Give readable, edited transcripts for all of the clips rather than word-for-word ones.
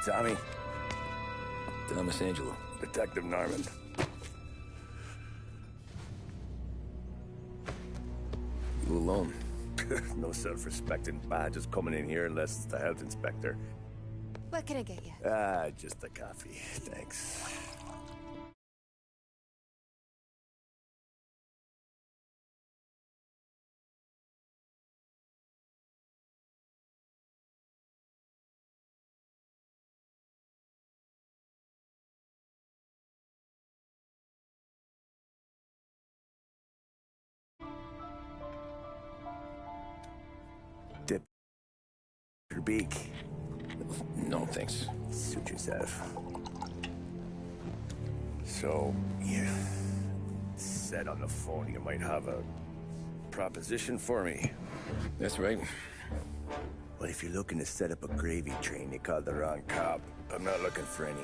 Tommy. Thomas Angelo. Detective Norman. You alone? No self-respecting badges coming in here unless it's the health inspector. What can I get you? Just a coffee. Thanks. Dip your beak. No, thanks. Suit yourself. So, you said on the phone you might have a proposition for me. That's right. Well, if you're looking to set up a gravy train, you called the wrong cop. I'm not looking for any,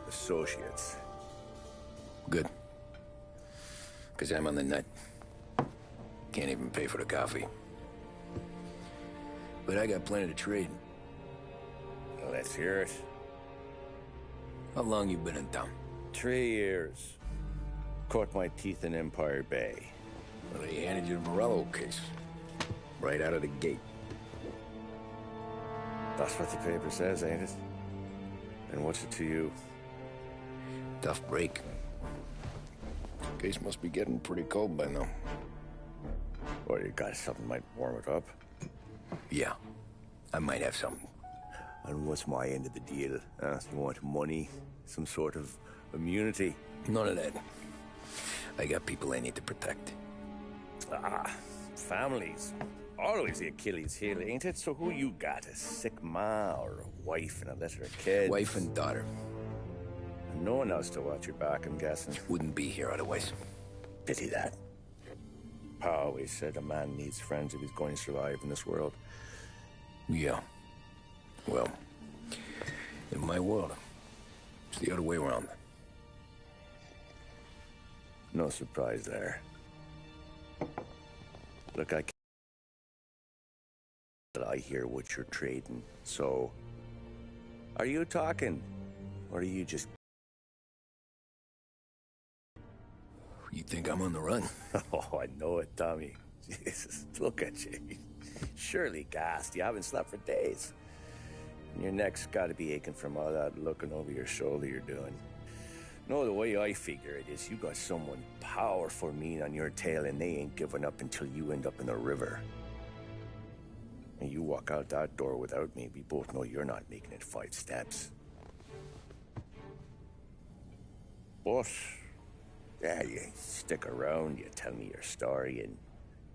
associates. Good. Because I'm on the nut. Can't even pay for the coffee. But I got plenty to trade. Well, let's hear it. How long you been in town? 3 years. Caught my teeth in Empire Bay. Well, they handed you the Morello case. Right out of the gate. That's what the paper says, ain't it? And what's it to you? Tough break. Case must be getting pretty cold by now. Or you got something might warm it up? Yeah, I might have something. And what's my end of the deal? You want money? Some sort of immunity? None of that. I got people I need to protect. Families. Always the Achilles heel, ain't it? So who you got? A sick ma or a wife and a litter of kids? Wife and daughter. And no one else to watch your back, I'm guessing. Wouldn't be here otherwise. Pity that. Pa always said a man needs friends if he's going to survive in this world. Yeah. Well, in my world, it's the other way around. No surprise there. Look, I hear what you're trading, so... Are you talking? Or are you just... You think I'm on the run? Oh, I know it, Tommy. Jesus, look at you. Surely gassed. You haven't slept for days. And your neck's got to be aching from all that looking over your shoulder you're doing. No, the way I figure it is you got someone powerful mean on your tail and they ain't giving up until you end up in the river. And you walk out that door without me, we both know you're not making it 5 steps. But... yeah, you stick around, you tell me your story, and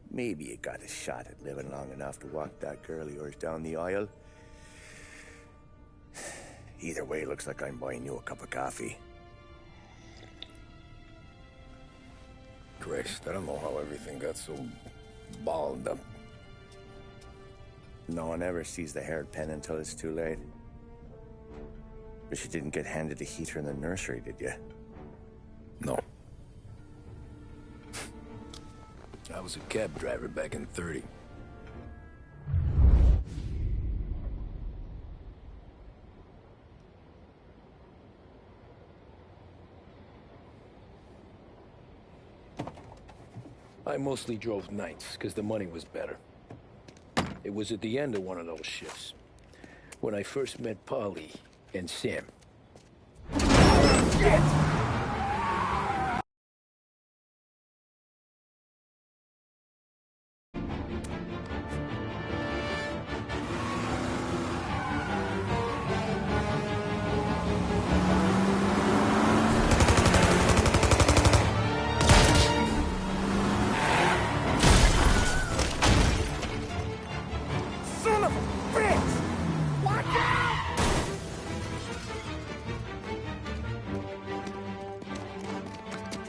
maybe you got a shot at living long enough to walk that girl of yours down the aisle. Either way, it looks like I'm buying you a cup of coffee. Christ, I don't know how everything got so balled up. No one ever sees the haired pen until it's too late. But you didn't get handed a heater in the nursery, did you? No. I was a cab driver back in '30. I mostly drove nights, because the money was better. It was at the end of one of those shifts, when I first met Polly and Sam. Shit!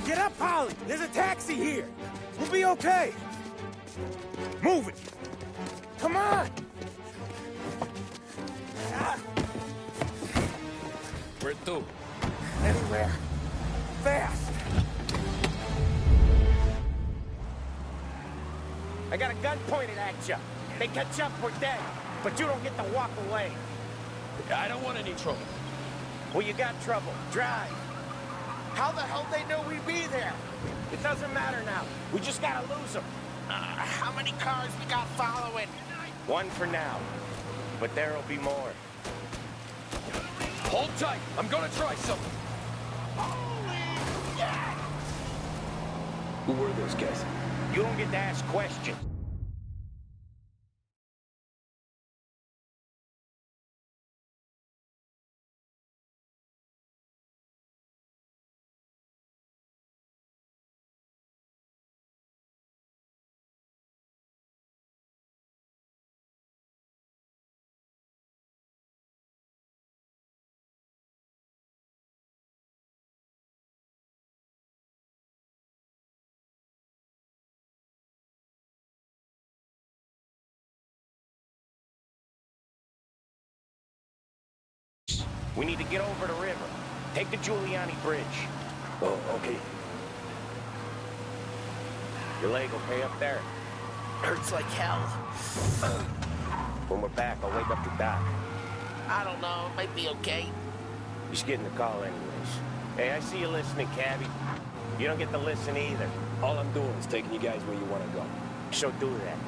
Get up, Polly! There's a taxi here! We'll be okay! Move it! Come on! Where to? Anywhere. Fast! I got a gun pointed at you. They catch up, we're dead. But you don't get to walk away. I don't want any trouble. Well, you got trouble. Drive. How the hell they know we'd be there? It doesn't matter now. We just gotta lose them. How many cars we got following? One for now. But there'll be more. Hold tight. I'm gonna try something. Holy shit! Who were those guys? You don't get to ask questions. We need to get over the river. Take the Giuliani Bridge. Oh, okay. Your leg okay up there? Hurts like hell. When we're back, I'll wake up the doc. I don't know, it might be okay. He's getting the call anyways. Hey, I see you listening, Cabby. You don't get to listen either. All I'm doing is taking you guys where you want to go. So do that.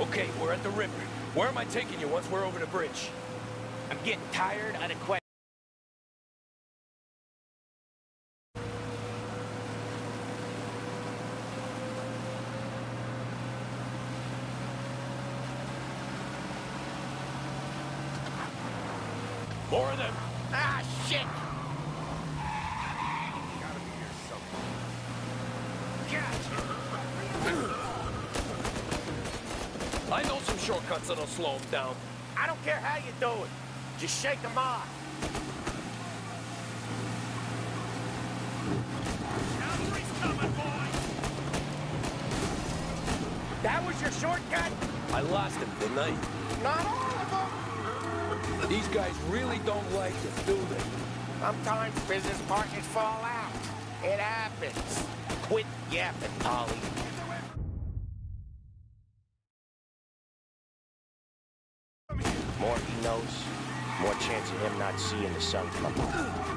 Okay, we're at the river. Where am I taking you once we're over the bridge? I'm getting tired of the question. More of them. Ah, shit! I know some shortcuts that'll slow them down. I don't care how you do it. Just shake them off. Cavalry's coming, boys! That was your shortcut? I lost him, didn't I? Not all of them. These guys really don't like it, do they? Sometimes business partners fall out. It happens. Quit yapping, Polly. More he knows, more chance of him not seeing the sun come up.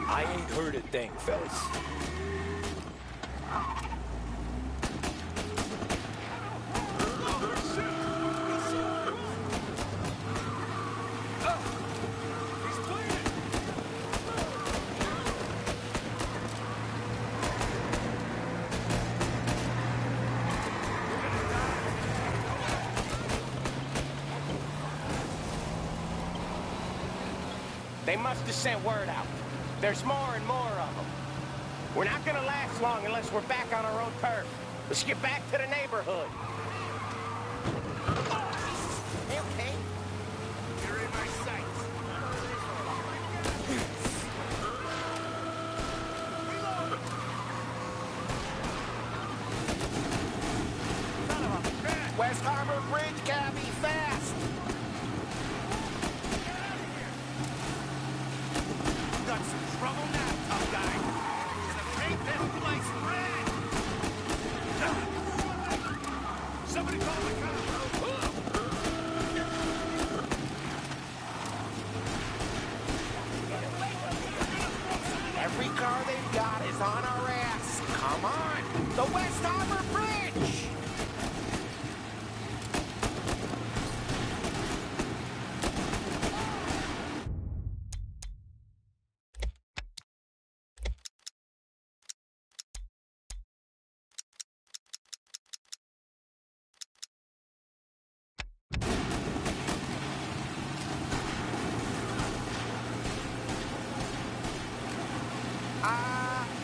I ain't heard a thing, fellas. They must have sent word out. There's more and more of them. We're not gonna last long unless we're back on our own turf. Let's get back to the neighborhood. Okay. You're in my sights. West Harbor Bridge, Cabby, fast! Got some trouble now, tough guy. Gonna paint this place red! Somebody call the cops! Every car they've got is on our ass. Come on! The West Harbor Bridge!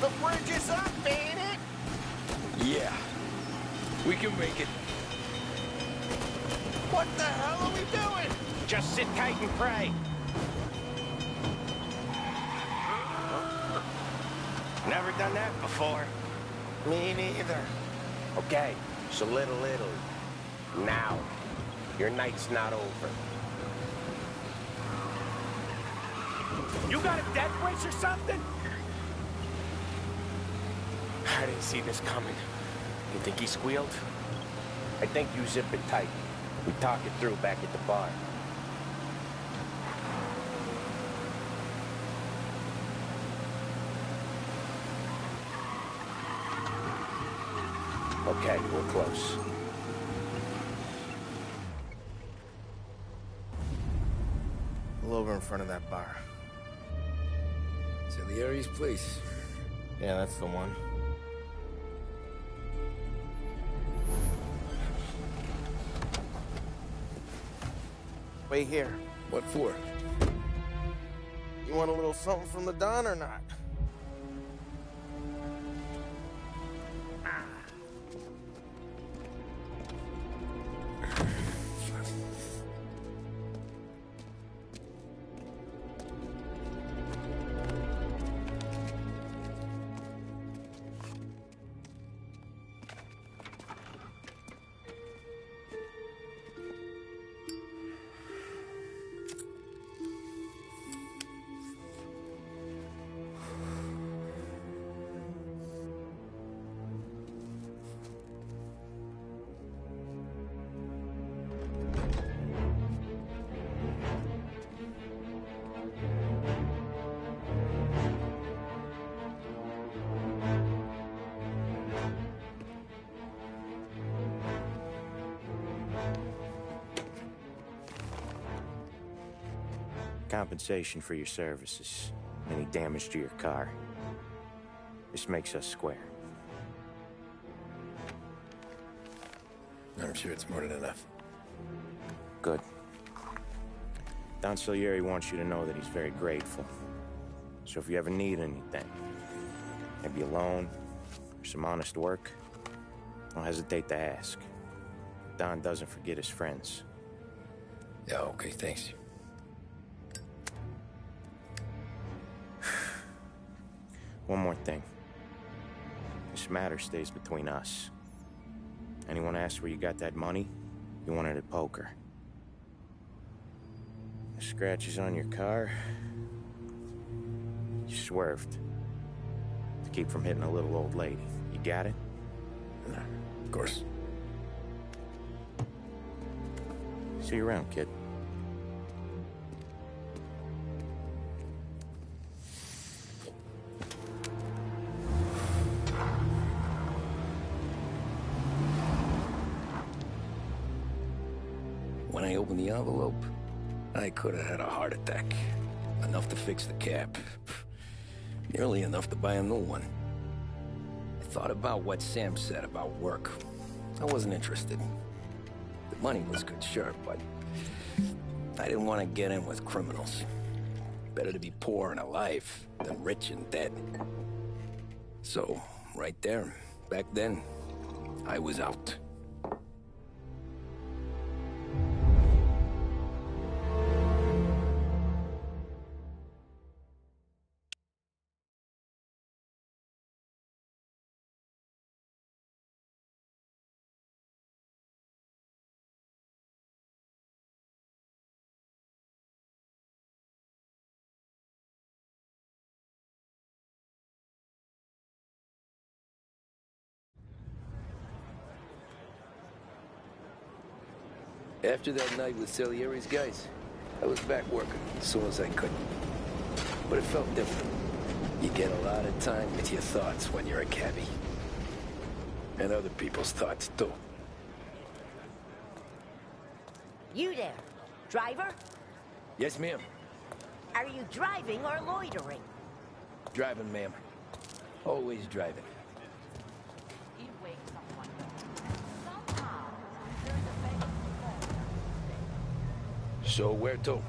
The bridge is up, ain't it? Yeah. We can make it. What the hell are we doing? Just sit tight and pray. Never done that before. Me neither. Okay, so little Italy. Now, your night's not over. You got a death wish or something? I didn't see this coming. You think he squealed? I think you zip it tight. We talk it through back at the bar. Okay, we're close. Pull over in front of that bar. Salieri's place. Yeah, that's the one. Wait here. What for? You want a little something from the Don or not? Compensation for your services. Any damage to your car. This makes us square. I'm sure it's more than enough. Good. Don Salieri wants you to know that he's very grateful. So if you ever need anything, maybe a loan or some honest work, don't hesitate to ask. Don doesn't forget his friends. Yeah, okay, thanks. One more thing. This matter stays between us. Anyone asks where you got that money, you won it at poker. The scratches on your car, you swerved. To keep from hitting a little old lady. You got it? Of course. See you around, kid. When I opened the envelope, I could have had a heart attack. Enough to fix the cap. Nearly enough to buy a new one. I thought about what Sam said about work. I wasn't interested. The money was good, sure, but I didn't want to get in with criminals. Better to be poor and alive than rich and dead. So, right there, back then, I was out. After that night with Salieri's guys, I was back working as soon as I could. But it felt different. You get a lot of time with your thoughts when you're a cabbie. And other people's thoughts, too. You there, driver? Yes, ma'am. Are you driving or loitering? Driving, ma'am. Always driving. You wake someone. Somehow, there's a better. So where to?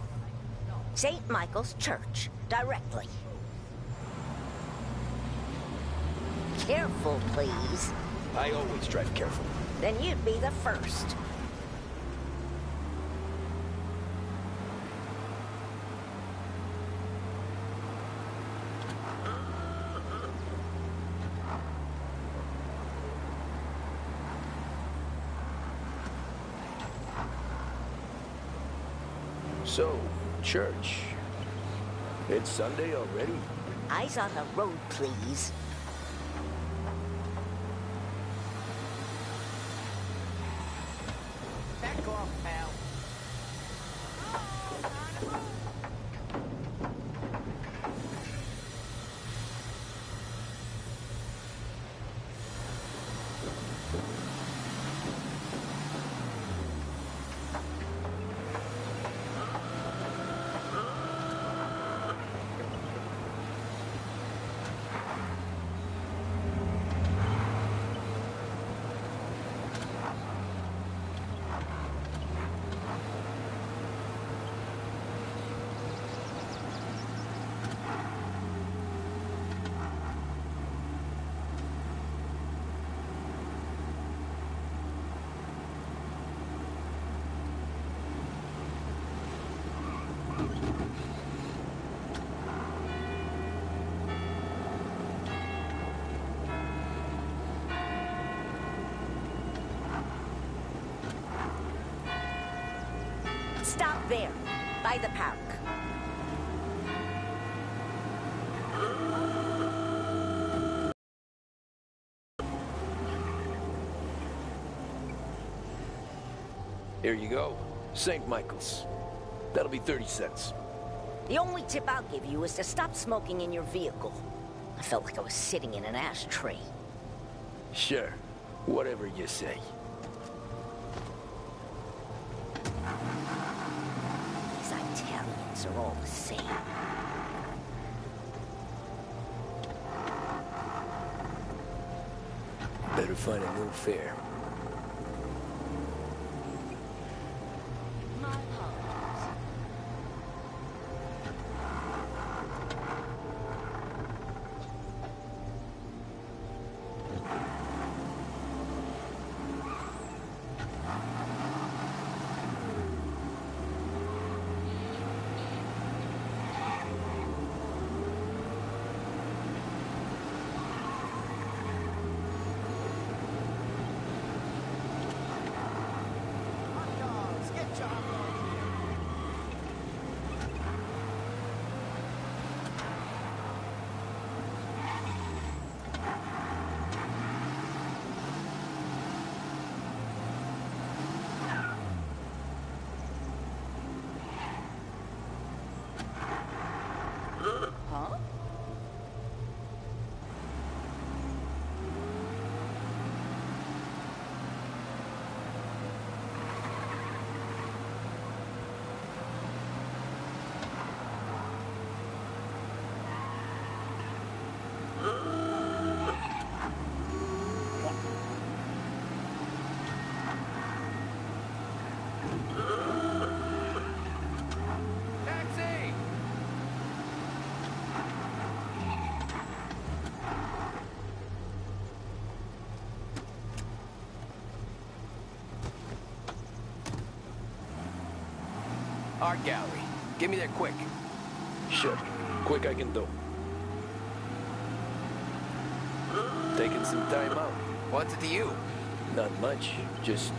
St. Michael's Church, directly. Careful, please. I always drive careful. Then you'd be the first. So, church. It's Sunday already? Eyes on the road, please. Back off, pal. Stop there, by the park. Here you go. St. Michael's. That'll be 30 cents. The only tip I'll give you is to stop smoking in your vehicle. I felt like I was sitting in an ashtray. Sure. Whatever you say. These Italians are all the same. Better find a new fare. My apologies. Huh? Taxi! Art gallery. Get me there quick. Sure. Quick I can do. Taking some time out. What's it to you? Not much. Just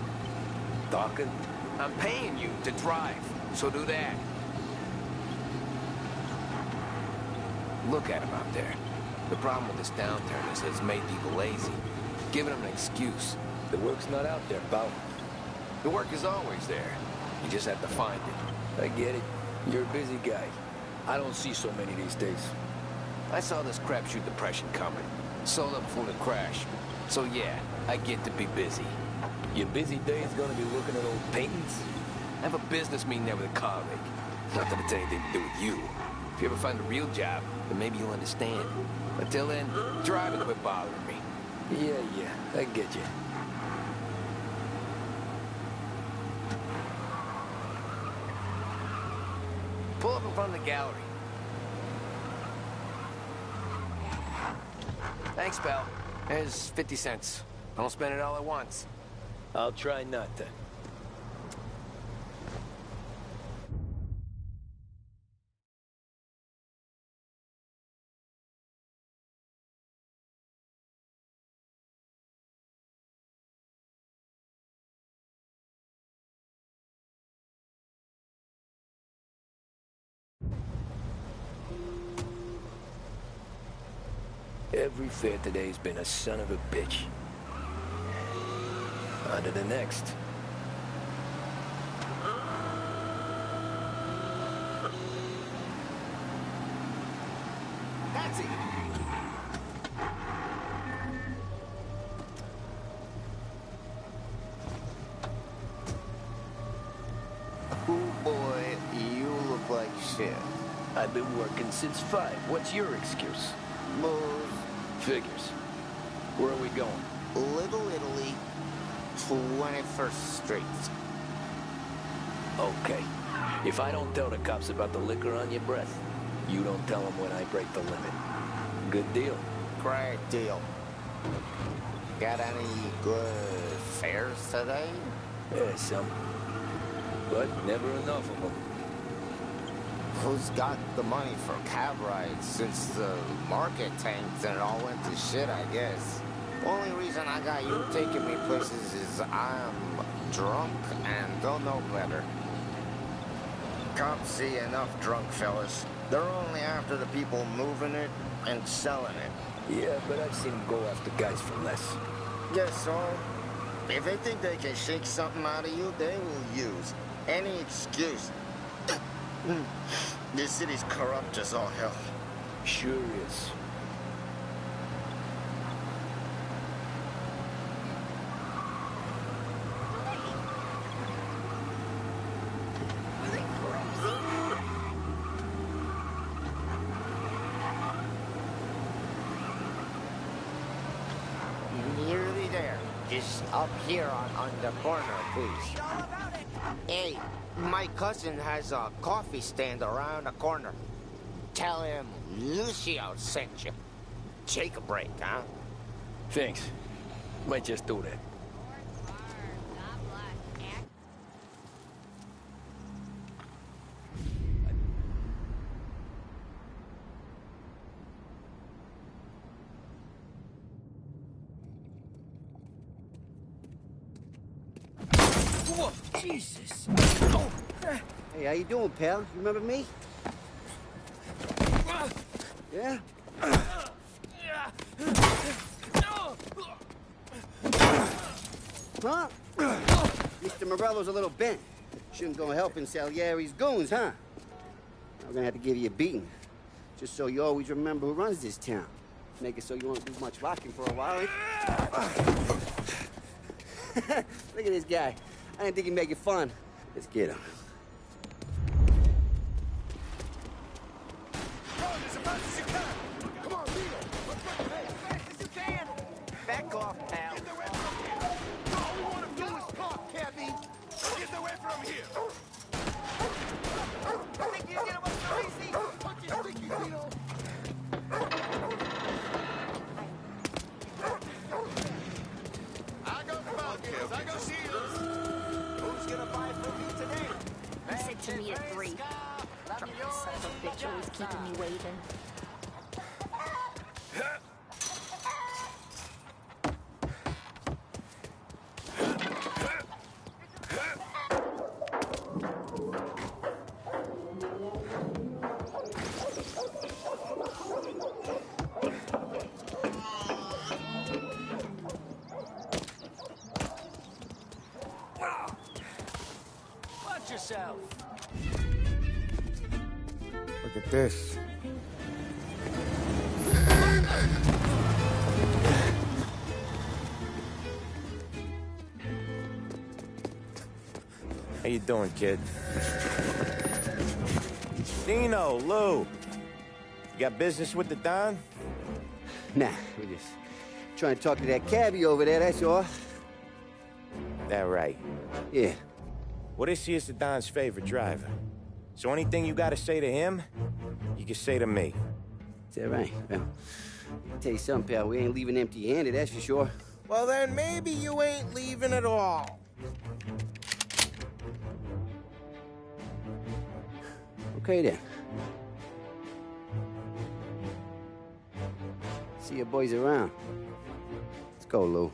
talking. I'm paying you to drive, so do that. Look at him out there. The problem with this downturn is that it's made people lazy, giving them an excuse. The work's not out there, pal. The work is always there. You just have to find it. I get it. You're a busy guy. I don't see so many these days. I saw this crapshoot depression coming. Sold up before the crash. So yeah, I get to be busy. Your busy day's gonna be looking at old paintings? I have a business meeting there with a colleague. Not that it's anything to do with you. If you ever find a real job, then maybe you'll understand. Until then, drive and quit bothering me. Yeah, I get you. Pull up in front of the gallery. Thanks, pal. There's 50 cents. I don't spend it all at once. I'll try not to. Every fair today's been a son of a bitch. On to the next. I've been working since 5. What's your excuse? Move. Figures. Where are we going? Little Italy, 21st Street. Okay. If I don't tell the cops about the liquor on your breath, you don't tell them when I break the limit. Good deal. Great deal. Got any good fares today? Yeah, some. But never enough of them. Who's got the money for cab rides since the market tanked and it all went to shit, I guess? Only reason I got you taking me places is I'm drunk and don't know better. Cops see enough drunk fellas. They're only after the people moving it and selling it. Yeah, but I've seen them go after guys for less. Yes, so if they think they can shake something out of you, they will use any excuse. This city's corrupt as all hell. Sure is. Nearly there. Just up here on the corner, please. Hey, my cousin has a coffee stand around the corner. Tell him Lucio sent you. Take a break, huh? Thanks. Might just do that. Whoa, Jesus! Oh. Hey, how you doing, pal? You remember me? Yeah? Huh? Mr. Morello's a little bent. Shouldn't go helping Salieri's goons, huh? I'm gonna have to give you a beating. Just so you always remember who runs this town. Make it so you won't do much rocking for a while. Look at this guy. I didn't think he'd make it fun. Let's get him. Back off, pal. All we want to do is talk, Cabby. Get away from here. Think you get away so easy? Punch your sticky, Tito. I go Falcons. I go Shields. Who's gonna buy from me today? He said to me at 3. Drunk son of a bitch always keeping me waiting. Watch yourself. Look at this. How you doing, kid? Dino, Lou. You got business with the Don? Nah, we're just trying to talk to that cabbie over there, that's all. That right. Yeah. What is he is the Don's favorite driver? So anything you gotta say to him, you can say to me. Is that right? Well, I'll tell you something, pal. We ain't leaving empty-handed, that's for sure. Well, then maybe you ain't leaving at all. Okay, then. See your boys around. Let's go, Lou.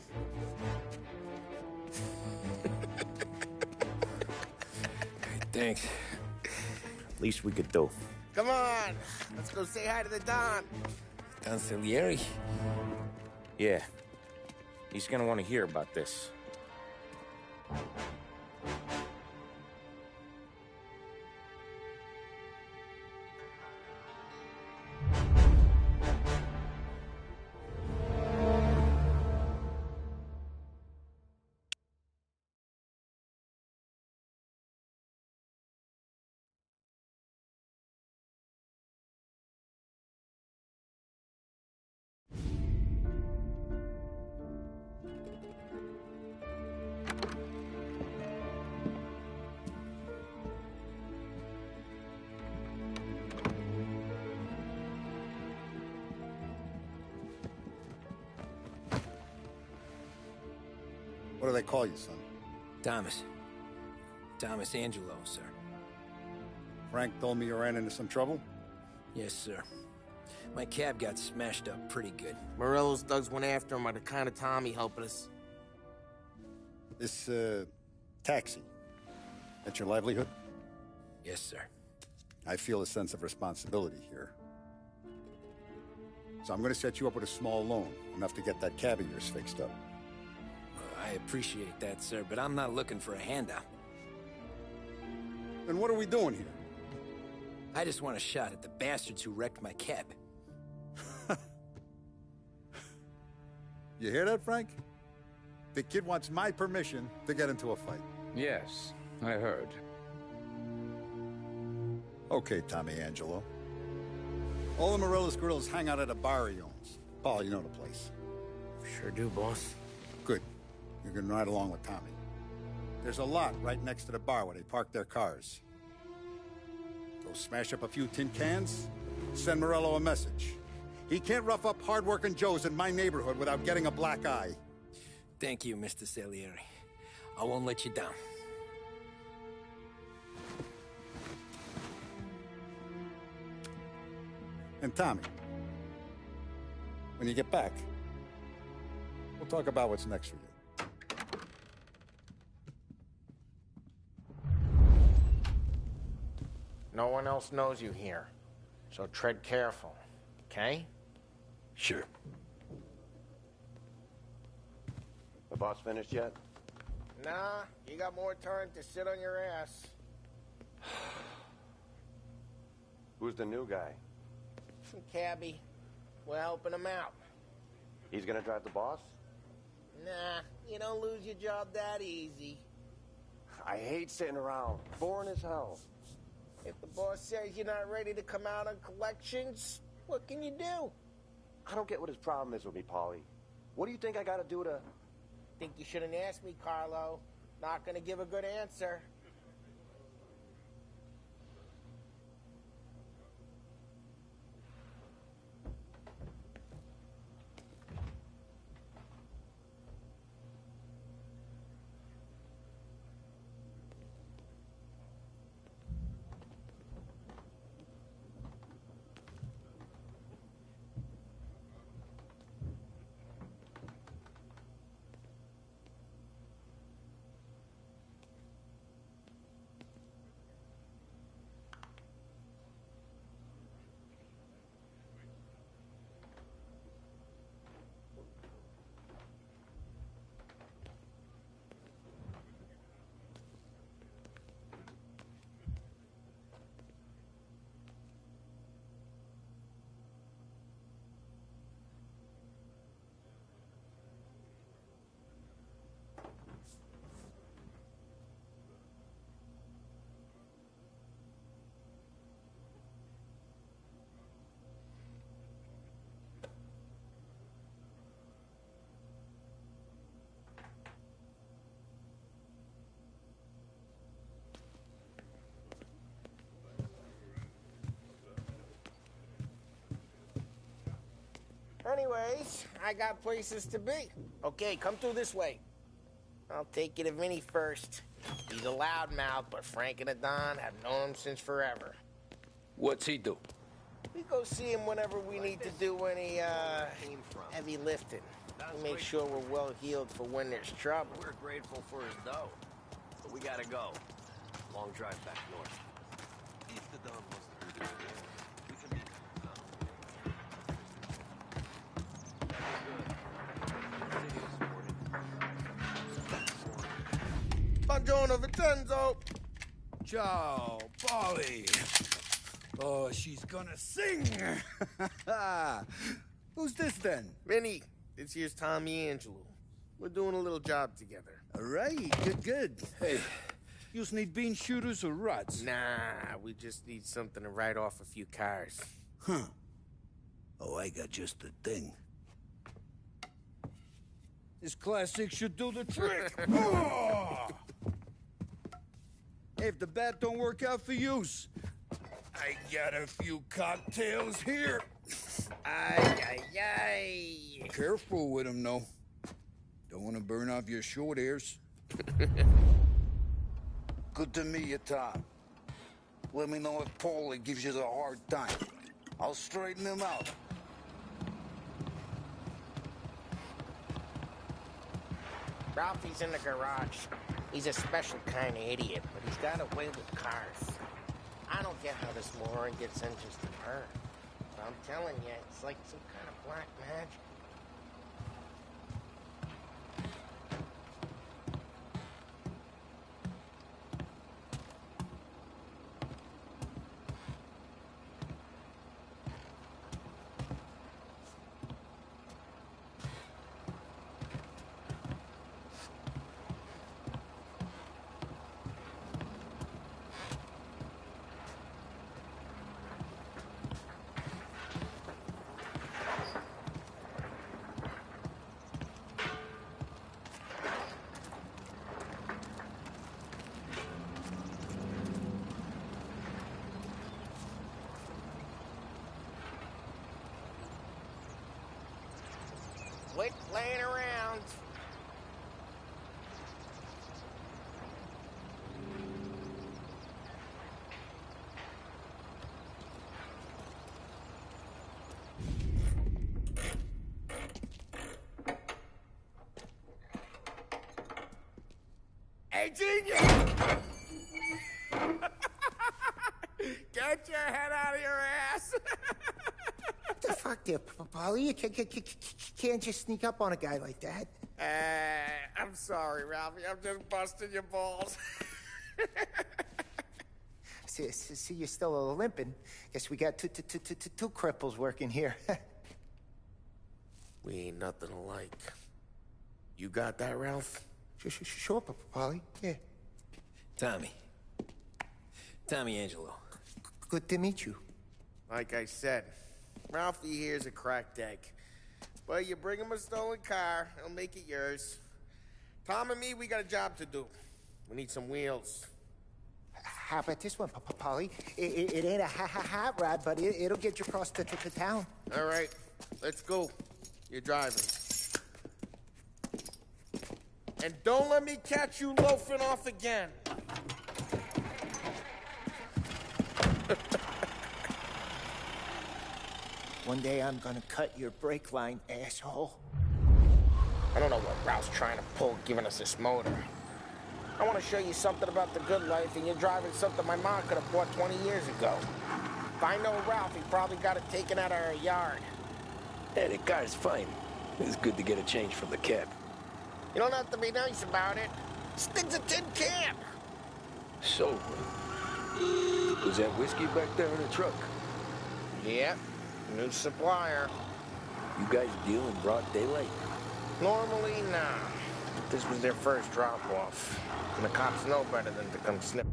Thanks. Least we could do. Come on. Let's go say hi to the Don. Don Salieri? Yeah. He's gonna want to hear about this. What do they call you, son? Thomas. Thomas Angelo, sir. Frank told me you ran into some trouble? Yes, sir. My cab got smashed up pretty good. Morello's thugs went after him by the kind of Tommy helping us. This, taxi. That's your livelihood? Yes, sir. I feel a sense of responsibility here. So I'm gonna set you up with a small loan, enough to get that cab of yours fixed up. I appreciate that, sir, but I'm not looking for a handout. Then what are we doing here? I just want a shot at the bastards who wrecked my cab. You hear that, Frank? The kid wants my permission to get into a fight. Yes, I heard. Okay, Tommy Angelo. All the Morello's girls hang out at a bar he owns. Paul, you know the place. Sure do, boss. Good. You can ride along with Tommy. There's a lot right next to the bar where they park their cars. Go smash up a few tin cans, send Morello a message. He can't rough up hard-working Joes in my neighborhood without getting a black eye. Thank you, Mr. Salieri. I won't let you down. And Tommy, when you get back, we'll talk about what's next for you. No one else knows you here, so tread careful, okay? Sure. The boss finished yet? Nah, you got more time to sit on your ass. Who's the new guy? Some cabbie. We're helping him out. He's gonna drive the boss? Nah, you don't lose your job that easy. I hate sitting around. Boring as hell. If the boss says you're not ready to come out on collections, what can you do? I don't get what his problem is with me, Paulie. What do you think I gotta do to... Think you shouldn't ask me, Carlo. Not gonna give a good answer. Anyways, I got places to be. Okay, come through this way. I'll take you to Vinny first. He's a loudmouth, but Frank and the Don have known him since forever. What's he do? We go see him whenever we need to do any, heavy lifting. We make sure we're well healed for when there's trouble. We're grateful for his dough, but we gotta go. Long drive back north. If the Don wasn't here, we can be... Buongiorno, Vincenzo! Ciao, Polly. Oh, she's gonna sing. Who's this then? Vinny, this here's Tommy Angelo. We're doing a little job together. All right, good. Hey, you need bean shooters or rods? Nah, we just need something to write off a few cars. Huh. Oh, I got just the thing. This classic should do the trick. Oh! Hey, if the bat don't work out for use, I got a few cocktails here. Ay. Careful with them, though. Don't want to burn off your short hairs. Good to meet you, Tom. Let me know if Paulie gives you the hard time. I'll straighten him out. Ralphie's in the garage. He's a special kind of idiot, but he's got a way with cars. I don't get how this moron gets interested in her. But I'm telling you, it's like some kind of black magic. Quit playing around. Hey, genius! Get your head out of your ass! What the fuck there, Paulie? You can't just sneak up on a guy like that. I'm sorry, Ralphie. I'm just busting your balls. See, you're still limping. Guess we got two cripples working here. We ain't nothing alike. You got that, Ralph? Sure, Paulie. Yeah. Tommy Angelo. Good to meet you. Like I said, Ralphie here's a cracked egg. But you bring him a stolen car, he'll make it yours. Tom and me, we got a job to do. We need some wheels. How about this one, Paulie? It ain't a hot rod, but it'll get you across to town. All right, let's go. You're driving. And don't let me catch you loafing off again. One day I'm gonna cut your brake line, asshole. I don't know what Ralph's trying to pull, giving us this motor. I want to show you something about the good life, and you're driving something my mom could have bought 20 years ago. If I know Ralph, he probably got it taken out of our yard. Hey, the car's fine. It's good to get a change from the cab. You don't have to be nice about it. Stig's a tin can. So, was that whiskey back there in the truck? Yep, new supplier. You guys deal in broad daylight? Normally, nah. But this was their first drop-off. And the cops know better than to come snip.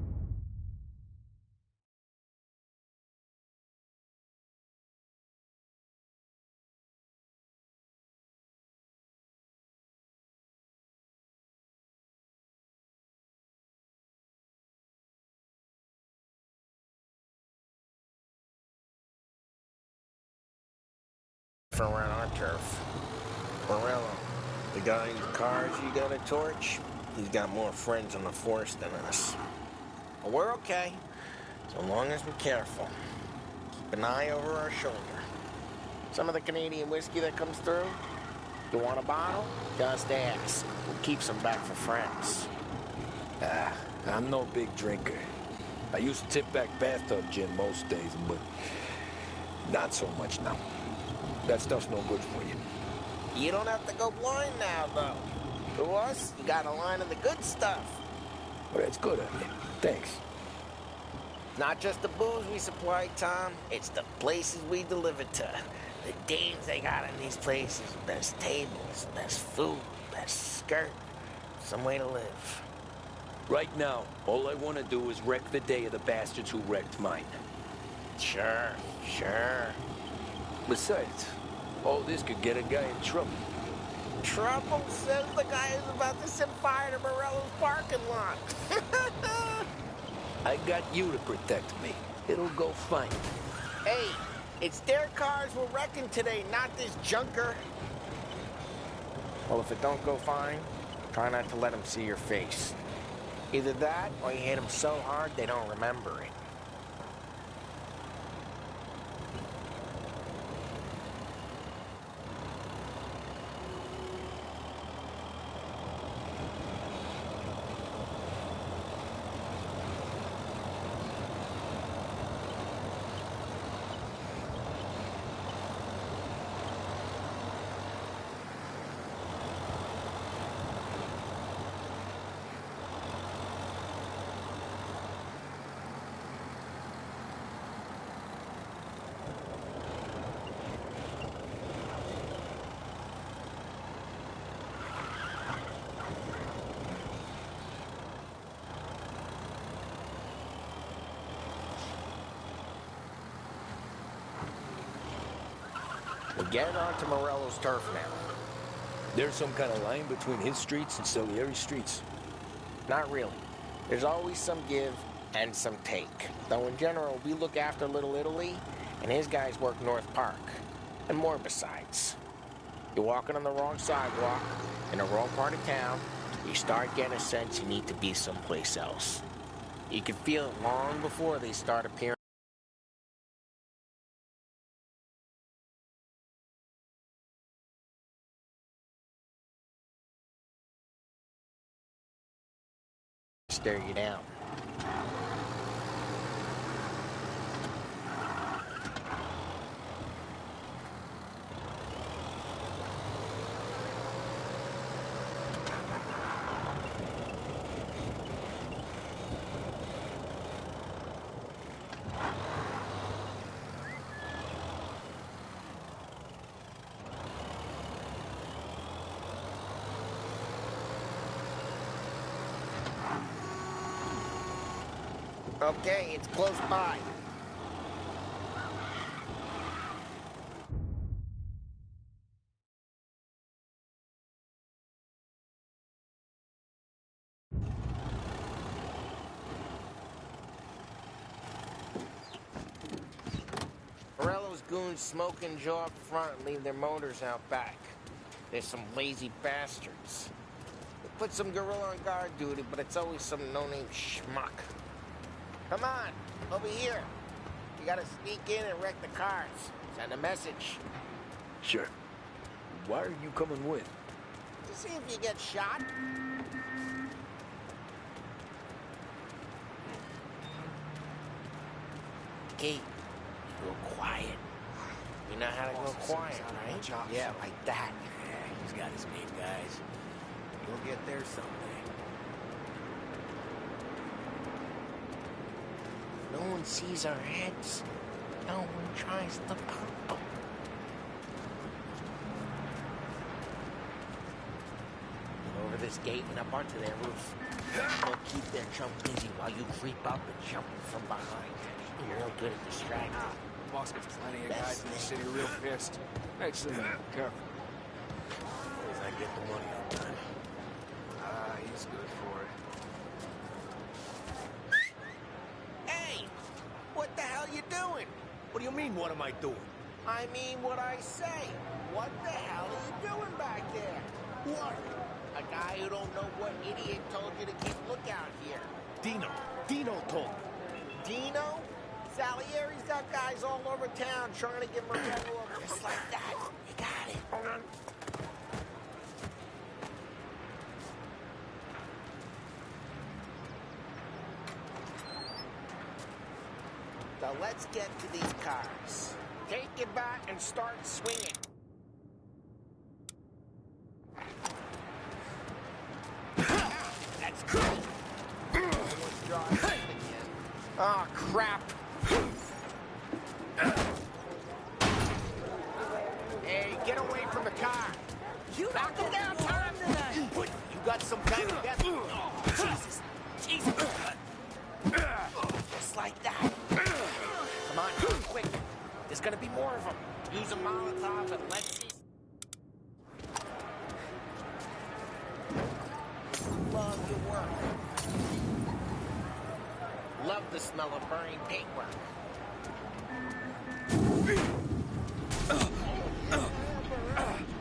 From around our turf. Morello, the guy whose cars you got a torch, he's got more friends on the force than us. But we're okay, so long as we're careful. Keep an eye over our shoulder. Some of the Canadian whiskey that comes through, you want a bottle? Just ask. We'll keep some back for friends. I'm no big drinker. I used to tip back bathtub gin most days, but not so much now. That stuff's no good for you. You don't have to go blind now, though. To us, you got a line of the good stuff. Well, that's good of you. Thanks. Not just the booze we supply, Tom. It's the places we deliver to. The dames they got in these places. Best tables, best food, best skirt. Some way to live. Right now, all I want to do is wreck the day of the bastards who wrecked mine. Sure. Besides, all this could get a guy in trouble. Trouble, says the guy who's about to set fire to Morello's parking lot. I got you to protect me. It'll go fine. Hey, it's their cars we're wrecking today, not this junker. Well, if it don't go fine, try not to let them see your face. Either that, or you hit them so hard they don't remember it. We're getting onto Morello's turf now. There's some kind of line between his streets and Salieri's streets? Not really. There's always some give and some take. Though in general, we look after Little Italy, and his guys work North Park. And more besides. You're walking on the wrong sidewalk, in the wrong part of town, you start getting a sense you need to be someplace else. You can feel it long before they start appearing. Stare you down. Okay, it's close by. Morello's goons smoke and jaw up front and leave their motors out back. There's some lazy bastards. They put some gorilla on guard duty, but it's always some no-name schmuck. Come on, over here. You gotta sneak in and wreck the cars. Send a message. Sure. Why are you coming with? To see if you get shot. Kate, go quiet. You know how to go quiet, right? Yeah, like that. Yeah, he's got his main guys. You'll get there someday. No one sees our heads. No one tries to pop them. Over this gate and up onto their roof. They'll keep their chump busy while you creep up and jump from behind. You're real good at distracting. Boss gets plenty of guys in the city real pissed. Actually, careful. As I get the money on time. He's good for it. Hey! What the hell you doing? What do you mean, what am I doing? I mean what I say. What the hell are you doing back there? What? A guy who don't know what idiot told you to keep lookout here. Dino told me. Dino? Salieri's got guys all over town trying to get Morello up just like that. You got it. So let's get to these cars. Take it back and start swinging. That's great. Oh, crap. Hey, get away from the car. You knock him down, Tom. What, you got some kind of death? Oh, Jesus. Just like that. Come on, quick. There's gonna be more of them. Use a Molotov and let's see. Love your work. Love the smell of burning paintwork.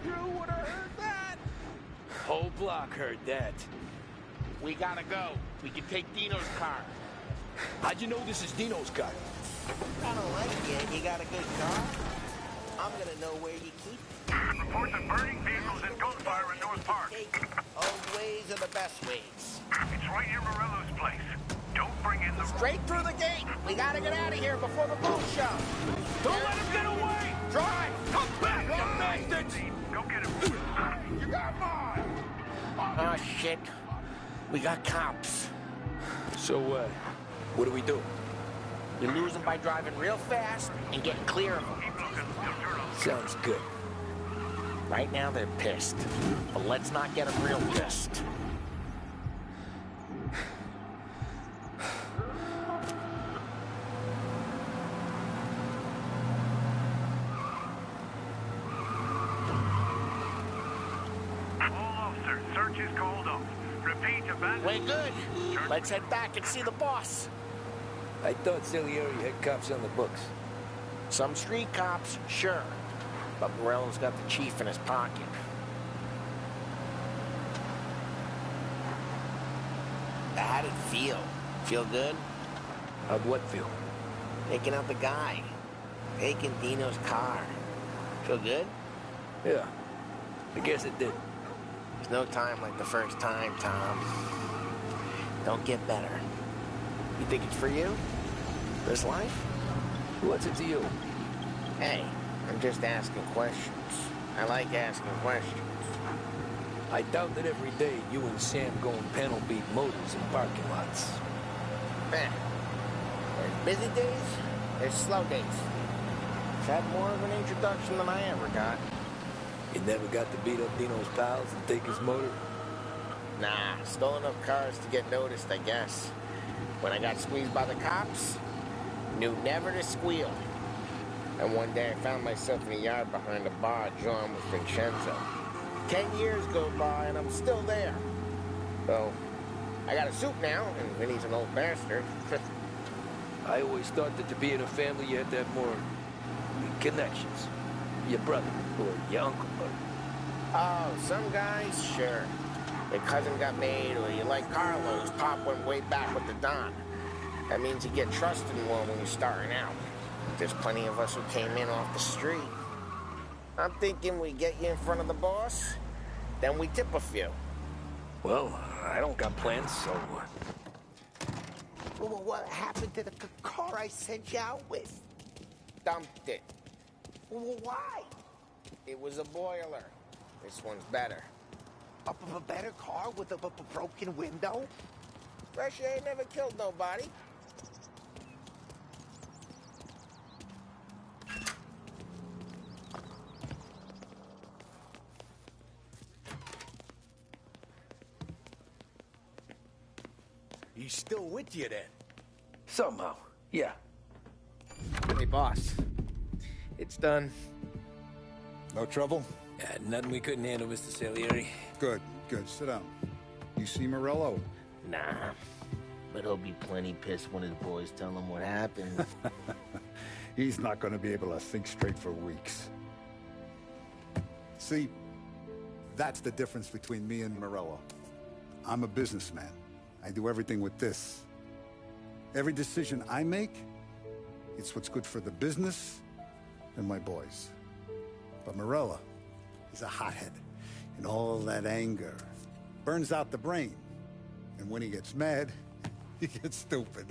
You would have heard that. block heard that. We gotta go. We can take Dino's car. How'd you know this is Dino's car? I don't like you and you got a good car. I'm gonna know where you keep it. Reports of burning vehicles and gunfire in North Park. Old ways are the best ways. It's right near Morello's place. Don't bring in the... Straight through the gate. We gotta get out of here before the boat show. Don't let him get away! Drive! Come back, you bastards! Go get him. You got mine! Oh, shit. We got cops. So, what do we do? We lose them by driving real fast and getting clear of them. Sounds good. Right now, they're pissed. But let's not get them real pissed. Search is called off. Repeat, abandoned. We're good. Let's head back and see the boss. I thought Salieri had cops on the books. Some street cops, sure. But Morello's got the chief in his pocket. How'd it feel? Feel good? How'd what feel? Taking out the guy. Taking Dino's car. Feel good? Yeah, I guess it did. There's no time like the first time, Tom. Don't get better. You think it's for you? This life? What's it to you? Hey, I'm just asking questions. I like asking questions. I doubt that every day you and Sam go and panel beat motors in parking lots. Man, there's busy days, there's slow days. I've had more of an introduction than I ever got. You never got to beat up Dino's pals and take his motor? Nah, stole enough cars to get noticed, I guess. When I got squeezed by the cops, knew never to squeal. And one day I found myself in the yard behind a bar drawn with Vincenzo. 10 years go by and I'm still there. So, I got a suit now, and Vinny's an old bastard. I always thought that to be in a family you had to have more connections. Your brother, or your uncle, or... Oh, some guys, sure. Your cousin got made, or you like Carlos, Pop went way back with the Don. That means you get trusted more when you're starting out. There's plenty of us who came in off the street. I'm thinking we get you in front of the boss, then we tip a few. Well, I don't got plans, so... Well, what happened to the car I sent you out with? Dumped it. Well, why? It was a boiler. This one's better. A better car with a broken window? Fresh air never killed nobody. He's still with you then? Somehow, yeah. Hey, boss. It's done. No trouble? Nothing we couldn't handle, Mr. Salieri. Good, good. Sit down. You see Morello? Nah. But he'll be plenty pissed when his boys tell him what happened. He's not going to be able to think straight for weeks. See, that's the difference between me and Morello. I'm a businessman. I do everything with this. Every decision I make, it's what's good for the business and my boys. But Morello is a hothead, and all that anger burns out the brain. And when he gets mad, he gets stupid.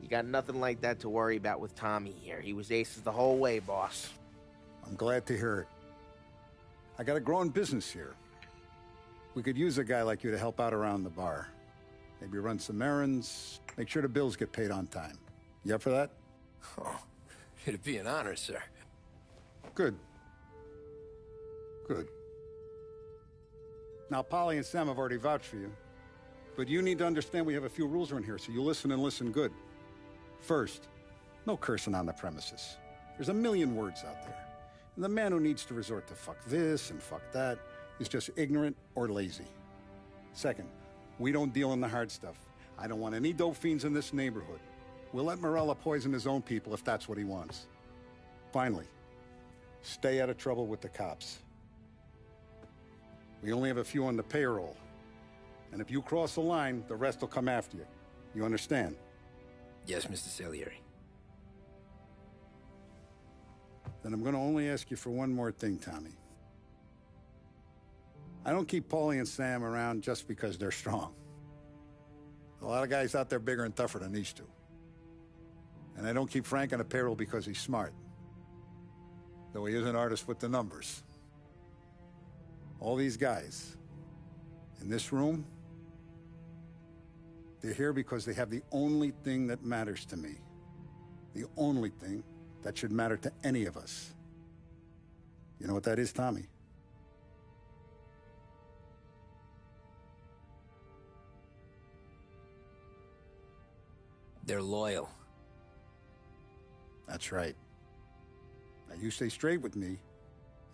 You got nothing like that to worry about with Tommy here. He was aces the whole way, boss. I'm glad to hear it. I got a growing business here. We could use a guy like you to help out around the bar. Maybe run some errands, make sure the bills get paid on time. You up for that? Oh, it'd be an honor, sir. Good. Good. Now, Polly and Sam have already vouched for you. But you need to understand we have a few rules around here, so you listen and listen good. First, no cursing on the premises. There's a million words out there. And the man who needs to resort to fuck this and fuck that is just ignorant or lazy. Second, we don't deal in the hard stuff. I don't want any dope fiends in this neighborhood. We'll let Morello poison his own people if that's what he wants. Finally, stay out of trouble with the cops. We only have a few on the payroll. And if you cross the line, the rest will come after you. You understand? Yes, Mr. Salieri. Then I'm gonna only ask you for one more thing, Tommy. I don't keep Paulie and Sam around just because they're strong. A lot of guys out there bigger and tougher than these two. And I don't keep Frank on the payroll because he's smart. Though he is an artist with the numbers. All these guys in this room, they're here because they have the only thing that matters to me. The only thing that should matter to any of us. You know what that is, Tommy? They're loyal. That's right. Now you stay straight with me,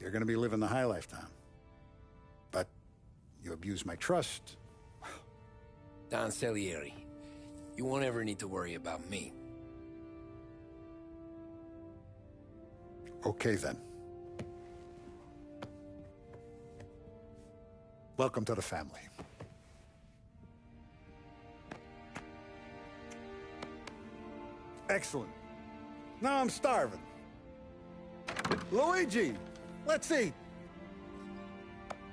you're gonna be living the high life, Tom. But you abuse my trust. Don Salieri, you won't ever need to worry about me. Okay, then. Welcome to the family. Excellent. Now I'm starving. Luigi, let's eat.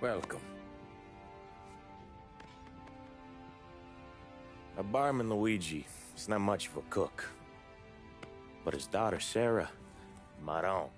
Welcome. A barman, Luigi, is not much of a cook. But his daughter, Sarah, Maron.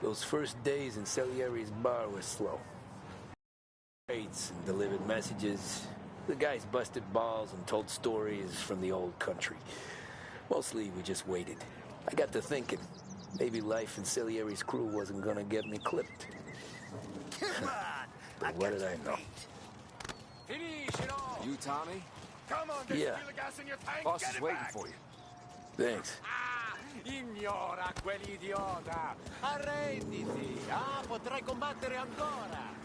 Those first days in Salieri's bar were slow. Rates and delivered messages. The guys busted balls and told stories from the old country. Mostly, we just waited. I got to thinking, maybe life in Salieri's crew wasn't gonna get me clipped. Come on! But what did I know? Finish it all! You, Tommy? Come on, Yeah. feel the gas in your tank. Boss Get is it waiting back. for you. Thanks. Ignora quell'idiota! Arrenditi! Ah, potrai combattere ancora!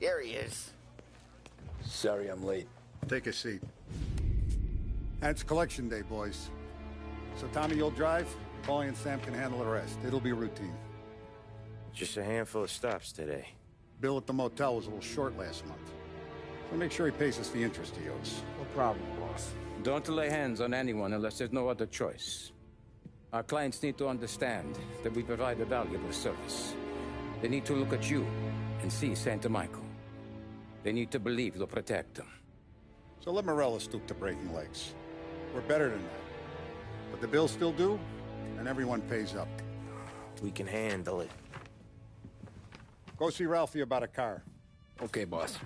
There he is. Sorry I'm late. Take a seat. And it's collection day, boys. So Tommy, you'll drive. Paulie and Sam can handle the rest. It'll be routine. Just a handful of stops today. Bill at the motel was a little short last month. So make sure he pays us the interest he owes. No problem, boss. Don't lay hands on anyone unless there's no other choice. Our clients need to understand that we provide a valuable service. They need to look at you and see Santa Michael. They need to believe you'll protect them. So let Morella stoop to breaking legs. We're better than that. But the bills still due, and everyone pays up. We can handle it. Go see Ralphie about a car. Okay, boss.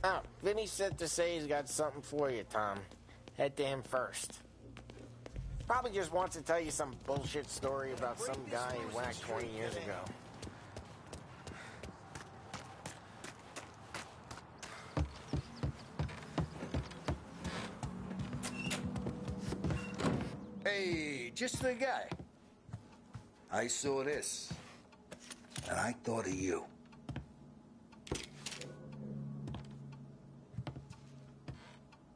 Oh, Vinny said to say he's got something for you, Tom. Head to him first. Probably just wants to tell you some bullshit story about some guy he whacked 20 years ago. Hey, just the guy. I saw this, and I thought of you.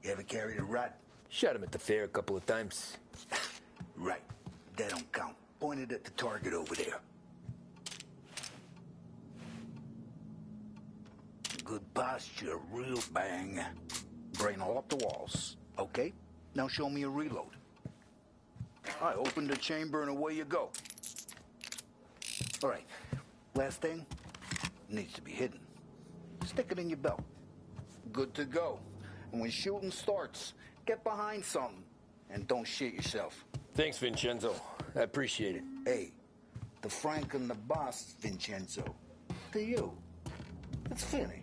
You ever carried a rat? Shot him at the fair a couple of times. Right. That don't count. Pointed at the target over there. Good posture, real bang. Brain all up the walls. Okay? Now show me a reload. I open the chamber and away you go. All right. Last thing. Needs to be hidden. Stick it in your belt. Good to go. And when shooting starts, get behind something. And don't shit yourself. Thanks, Vincenzo. I appreciate it. Hey, The Frank and the boss, Vincenzo. To you. It's finished.